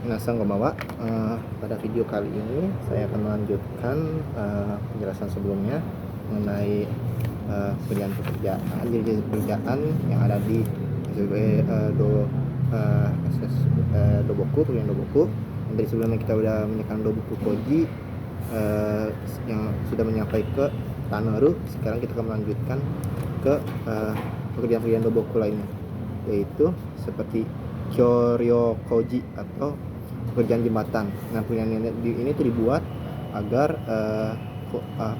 Minasan konbanwa. Pada video kali ini saya akan melanjutkan penjelasan sebelumnya mengenai jenis pekerjaan yang ada di SSB Doboku, pekerjaan Doboku. Dari sebelumnya kita sudah menyampaikan Doboku Koji yang sudah menyampai ke Tanoru. Sekarang kita akan melanjutkan ke pekerjaan-pekerjaan Doboku lainnya, yaitu seperti Kyoryo Koji atau pekerjaan jembatan. Nah, pekerjaan ini tuh dibuat agar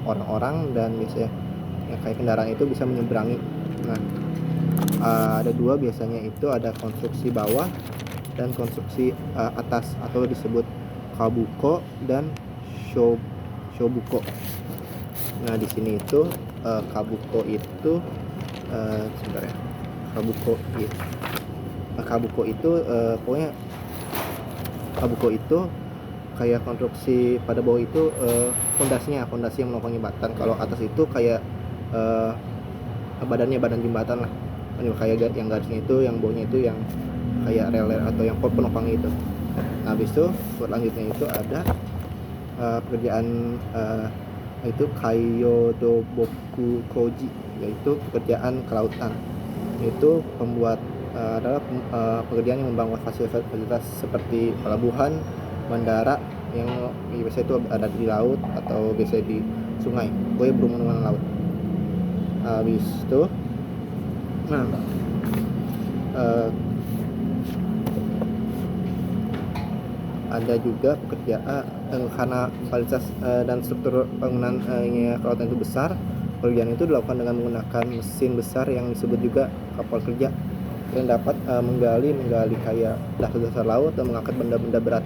orang-orang dan biasanya kayak kendaraan itu bisa menyeberangi. Nah, ada dua biasanya, itu ada konstruksi bawah dan konstruksi atas atau disebut kabuko dan shobuko. Nah, di sini itu kabuko itu sebentar ya. Kabuko itu pokoknya kabuko itu kayak konstruksi pada bawah itu fondasi yang menopang jembatan. Kalau atas itu kayak badan jembatan lah, kayak yang garisnya itu, yang bawahnya itu yang kayak rel atau yang penopang itu. Nah, habis itu selanjutnya itu ada pekerjaan itu Kaiyodoboku Koji, yaitu pekerjaan kelautan. Itu adalah pekerjaan yang membangun fasilitas seperti pelabuhan, bandara yang biasanya itu ada di laut atau biasanya di sungai, pokoknya berhubungan dengan laut. Habis itu, ada juga pekerjaan karena kualitas dan struktur bangunan kelautan itu besar. Pekerjaan itu dilakukan dengan menggunakan mesin besar yang disebut juga kapal kerja, yang dapat menggali kayak dasar laut dan mengangkat benda-benda berat.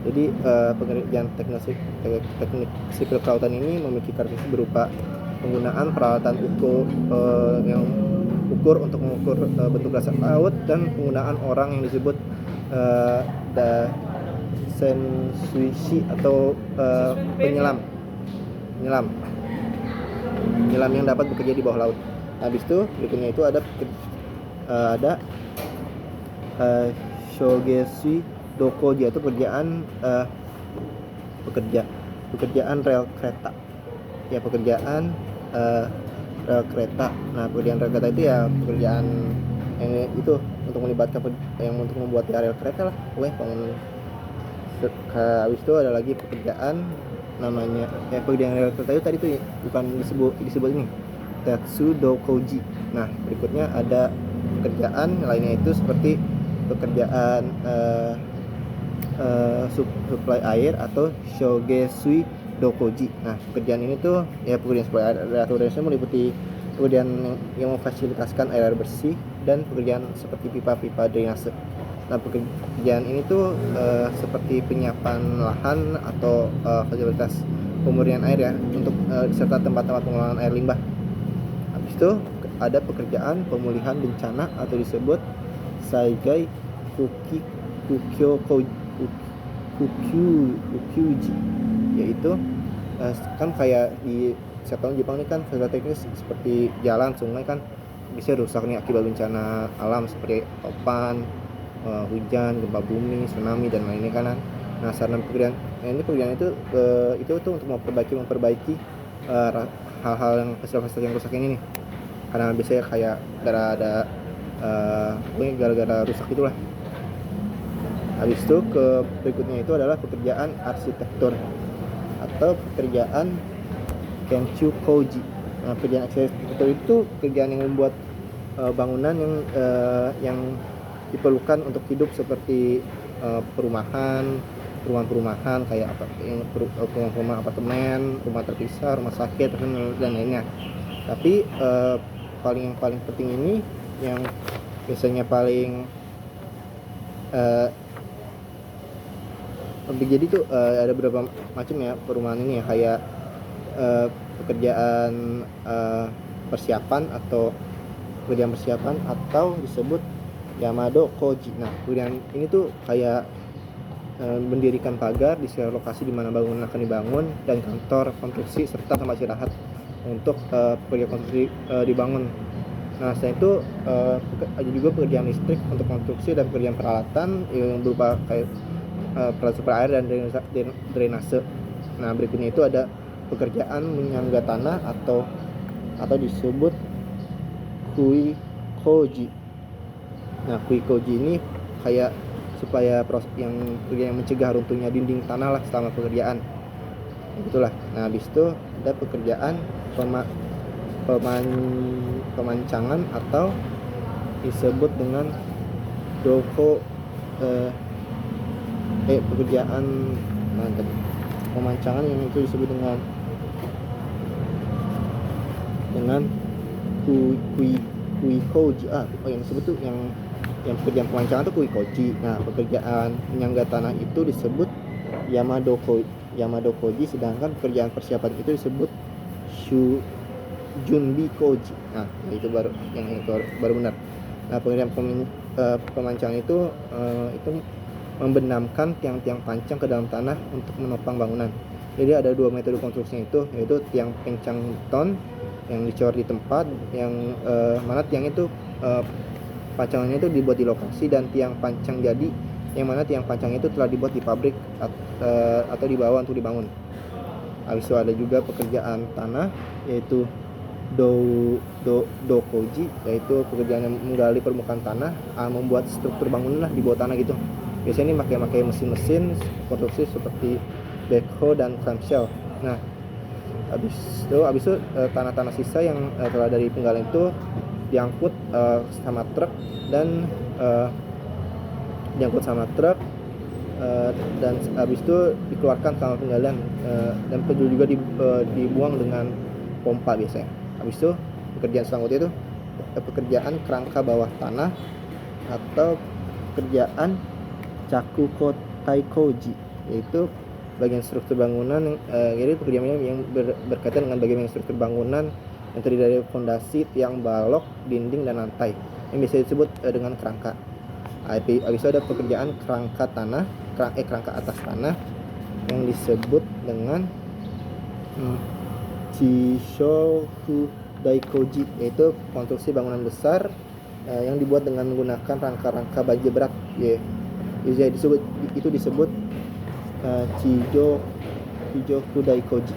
Jadi pekerjaan teknik sipil kelautan ini memiliki karakteristik berupa penggunaan peralatan ukur untuk mengukur bentuk dasar laut, dan penggunaan orang yang disebut sensuishi atau penyelam yang dapat bekerja di bawah laut. Habis itu berikutnya itu ada shogesui dokoji, itu pekerjaan rel kereta. Ya, pekerjaan rel kereta. Nah, pekerjaan rel kereta itu ya pekerjaan yang itu untuk melibatkan untuk membuat rel kereta lah. Habis itu ada lagi pekerjaan namanya pekerjaan rel kereta itu tadi tuh bukan disebut ini Tetsu Dokoji. Nah, berikutnya ada pekerjaan lainnya itu seperti pekerjaan suplai air atau shogesui dokoji. Nah, pekerjaan ini tuh ya pekerjaan suplai air atau meliputi pekerjaan yang memfasilitaskan air bersih dan pekerjaan seperti pipa-pipa drainase. Nah, pekerjaan ini tuh seperti penyiapan lahan atau fasilitas pemurnian air ya, untuk serta tempat-tempat pengolahan air limbah. Habis itu ada pekerjaan pemulihan bencana atau disebut Saigai Fukyuji, yaitu kan kayak di sektor Jepang ini kan fasilitas teknis seperti jalan, sungai kan bisa rusak nih akibat bencana alam seperti topan, hujan, gempa bumi, tsunami dan lainnya kan. Nah, sarana pekerjaan itu tuh untuk memperbaiki hal-hal yang fasilitas yang rusak ini nih, karena biasanya kayak gara-gara rusak itulah. Habis itu berikutnya itu adalah pekerjaan arsitektur atau pekerjaan Kenchu Koji. Nah, pekerjaan arsitektur itu pekerjaan yang membuat bangunan yang diperlukan untuk hidup seperti perumahan kayak rumah apartemen, rumah terpisah, rumah sakit dan lainnya. Tapi yang paling penting ini yang biasanya paling jadi tuh ada beberapa macam ya perumahan ini ya, kayak pekerjaan persiapan atau disebut Yamado Koji. Nah, pekerjaan ini tuh kayak mendirikan pagar di sekitar lokasi di mana bangunan akan dibangun, dan kantor konstruksi serta tempat istirahat untuk proyek konstruksi dibangun. Nah, selain itu ada juga pekerjaan listrik untuk konstruksi dan pekerjaan peralatan yang berupa kayak super air dan drainase. Nah, berikutnya itu ada pekerjaan menyangga tanah atau disebut kuikoji. Nah, kuikoji ini kayak supaya proses yang mencegah runtuhnya dinding tanah lah selama pekerjaan. Itulah. Nah, habis itu ada pekerjaan pemancangan atau disebut dengan doko pekerjaan pemancangan yang itu disebut dengan kuikoji. Yang disebut tuh yang pekerjaan pemancangan tuh kuikoji. Nah, pekerjaan menyangga tanah itu disebut yamadokoji, sedangkan pekerjaan persiapan itu disebut junbikoji. Nah, itu baru benar. Nah, pekerjaan pemancangan itu membenamkan tiang-tiang pancang ke dalam tanah untuk menopang bangunan. Jadi ada dua metode konstruksinya itu, yaitu tiang pancang beton yang dicor di tempat, yang mana tiang itu pancangannya itu dibuat di lokasi, dan tiang pancang jadi yang mana tiang pancang itu telah dibuat di pabrik atau dibawa untuk dibangun. Habis itu ada juga pekerjaan tanah, yaitu dokoji, yaitu pekerjaan yang menggali permukaan tanah, membuat struktur bangunan lah di bawah tanah gitu. Biasanya ini pakai mesin-mesin konstruksi seperti backhoe dan clamshell. Nah, habis itu tanah-tanah sisa yang telah dari penggalian itu diangkut sama truk dan habis itu dikeluarkan sama penggalian, dan juga dibuang dengan pompa biasanya. Habis itu pekerjaan selanjutnya itu pekerjaan kerangka bawah tanah atau pekerjaan taikoji, yaitu bagian struktur bangunan. Jadi pekerjaan yang berkaitan dengan bagian struktur bangunan yang terdiri dari fondasi, tiang, balok, dinding, dan lantai, yang bisa disebut dengan kerangka. Habis itu ada pekerjaan kerangka atas tanah yang disebut dengan chishoku daikoji, yaitu konstruksi bangunan besar yang dibuat dengan menggunakan rangka-rangka baja berat. Itu disebut Chijoku Daikoji.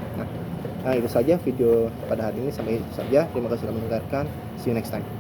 Nah, itu saja video pada hari ini. Sampai itu saja. Terima kasih telah mendengarkan. See you next time.